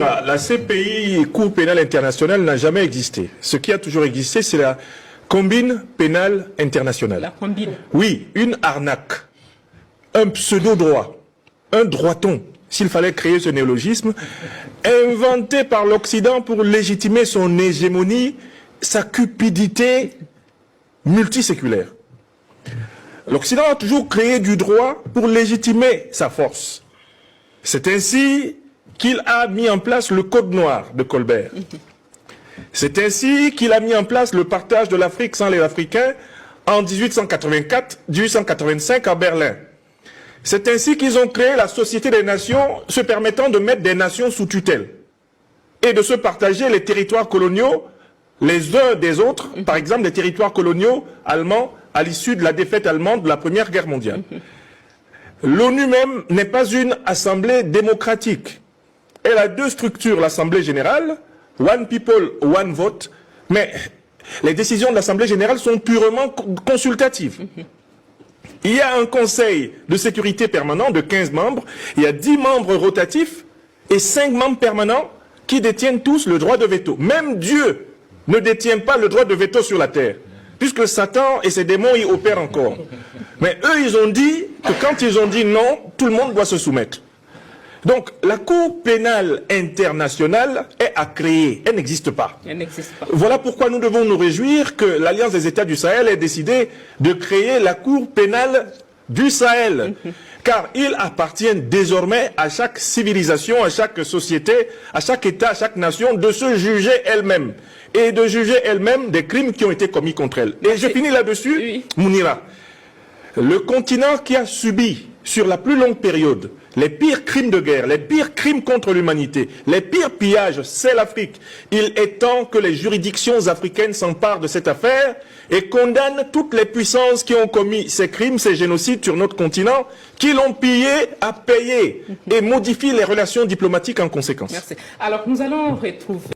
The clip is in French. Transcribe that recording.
La CPI, Cour pénale internationale, n'a jamais existé. Ce qui a toujours existé, c'est la combine pénale internationale. La combine. Oui, une arnaque, un pseudo-droit, un droiton, s'il fallait créer ce néologisme, inventé par l'Occident pour légitimer son hégémonie, sa cupidité multiséculaire. L'Occident a toujours créé du droit pour légitimer sa force. C'est ainsi qu'il a mis en place le Code noir de Colbert. C'est ainsi qu'il a mis en place le partage de l'Afrique sans les Africains en 1885 à Berlin. C'est ainsi qu'ils ont créé la Société des Nations, se permettant de mettre des nations sous tutelle et de se partager les territoires coloniaux les uns des autres, par exemple les territoires coloniaux allemands à l'issue de la défaite allemande de la Première Guerre mondiale. L'ONU même n'est pas une assemblée démocratique. Elle a deux structures, l'Assemblée générale, one people, one vote, mais les décisions de l'Assemblée générale sont purement consultatives. Il y a un conseil de sécurité permanent de 15 membres, il y a 10 membres rotatifs et 5 membres permanents qui détiennent tous le droit de veto. Même Dieu ne détient pas le droit de veto sur la terre, puisque Satan et ses démons y opèrent encore. Mais eux, ils ont dit que quand ils ont dit non, tout le monde doit se soumettre. Donc, la Cour pénale internationale est à créer, elle n'existe pas. Elle n'existe pas. Voilà pourquoi nous devons nous réjouir que l'Alliance des États du Sahel ait décidé de créer la Cour pénale du Sahel. Car il appartient désormais à chaque civilisation, à chaque société, à chaque État, à chaque nation de se juger elle-même. Et de juger elle-même des crimes qui ont été commis contre elle. Et je finis là-dessus, oui. Mounira. Le continent qui a subi sur la plus longue période les pires crimes de guerre, les pires crimes contre l'humanité, les pires pillages, c'est l'Afrique. Il est temps que les juridictions africaines s'emparent de cette affaire et condamnent toutes les puissances qui ont commis ces crimes, ces génocides sur notre continent, qui l'ont pillé à payer et modifient les relations diplomatiques en conséquence. Merci. Alors nous allons retrouver